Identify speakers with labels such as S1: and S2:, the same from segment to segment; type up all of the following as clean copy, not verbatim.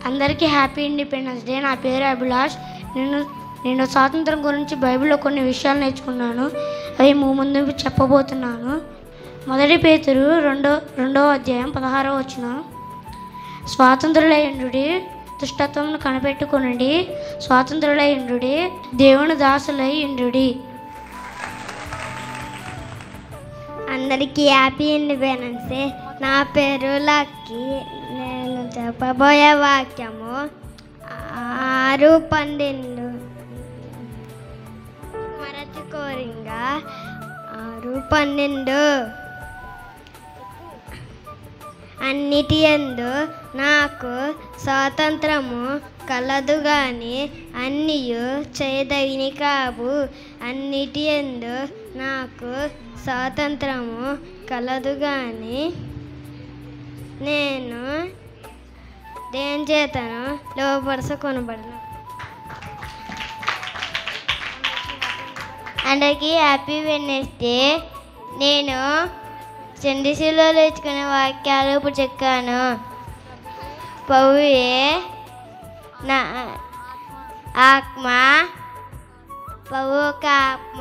S1: అందరికీ happy independence day. నా పేరు అభిలాష్. నేను స్వాతంత్రం గురించి బైబిల్లో కొన్ని విషయాలు నేర్చుకున్నాను. అవి ముందు చెప్పబోతున్నాను. మొదటి పేతురు రెండో అధ్యాయం 16వ వచనం. స్వాతంత్రులైండుడి, దుష్టత్వమును కనిపెట్టుకొనుడి, స్వాతంత్రులైండుడి, దేవుని దాసులై ఇండుడి.
S2: అందరికీ హ్యాపీ ఇండిపెండెన్స్ డే. నా పేరు లక్కీ. నేను చెప్పబోయే వాక్యము 6:12. మరచికోరింగా 6:12. అన్నిటి యందు నాకు స్వాతంత్రము కలదు గాని అన్నియు చేయదగిని కావు. అన్నిటి యందు నాకు స్వాతంత్రము కలదు గాని నేను దేని చేతను లోపరచుకొనబడను. అందరికీ హ్యాపీ వెడ్నెస్డే. నేను సందేశంలో నేర్చుకునే వాక్యాలు ఇప్పుడు చెక్కాను. పౌయే నా ఆత్మ, పౌ ఒక ఆత్మ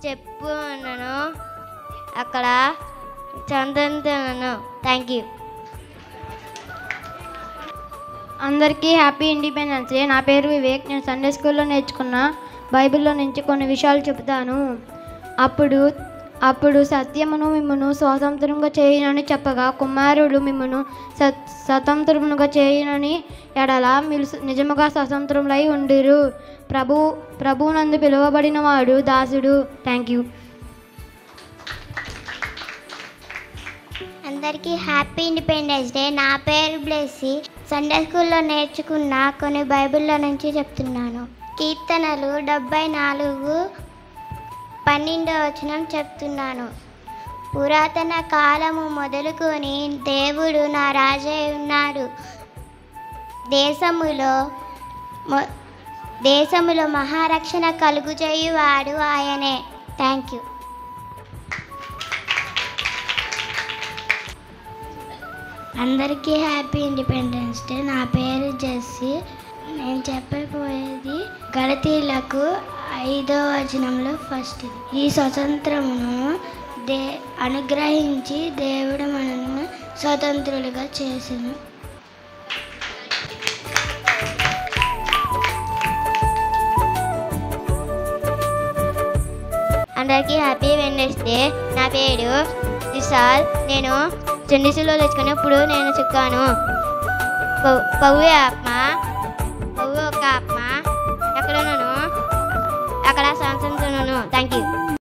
S2: చెప్పు అన్నాను. అక్కడ చందనను. Thank you.
S3: అందరికీ హ్యాపీ ఇండిపెండెన్స్ డే. నా పేరు వివేక్. నేను సండే స్కూల్లో నేర్చుకున్న బైబిల్లో నుంచి కొన్ని విషయాలు చెబుతాను. అప్పుడు సత్యమును మిమ్మును స్వతంత్రంగా చేయనని చెప్పగా, కుమారుడు మిమ్మును స్వతంత్రముగా చేయనని ఎడల మీరు నిజముగా స్వతంత్రులై ఉండిరు. ప్రభువునందు పిలువబడిన వాడు దాసుడు. Thank you.
S2: అందరికీ హ్యాపీ ఇండిపెండెన్స్ డే. నా పేరు బ్లెస్సీ. సండే స్కూల్లో నేర్చుకున్న కొన్ని బైబిల్లో నుంచి చెప్తున్నాను. కీర్తనలు 74:12 వచనం చెప్తున్నాను. పురాతన కాలము మొదలుకొని దేవుడు నా రాజై ఉన్నాడు. దేశములో మహారక్షణ కలుగుచేయువాడు ఆయనే. Thank you.
S1: అందరికీ హ్యాపీ ఇండిపెండెన్స్ డే. నా పేరు జెస్సీ. నేను చెప్పబోయేది గలతీయులకు 5వ వచనంలో ఫస్ట్. ఈ స్వతంత్రమును అనుగ్రహించి దేవుడు మనల్ని స్వతంత్రులుగా చేసెను.
S2: అందరికీ హ్యాపీ వెడ్నెస్డే. నా పేరు విశాల్. నేను చెండిసిలో తెచ్చుకున్నప్పుడు నేను చెక్కాను. పవ్వే ఆత్మ, పవ్వు ఒక ఆత్మ ఎక్కడున్నాను అక్కడ సంతోషం. Thank you.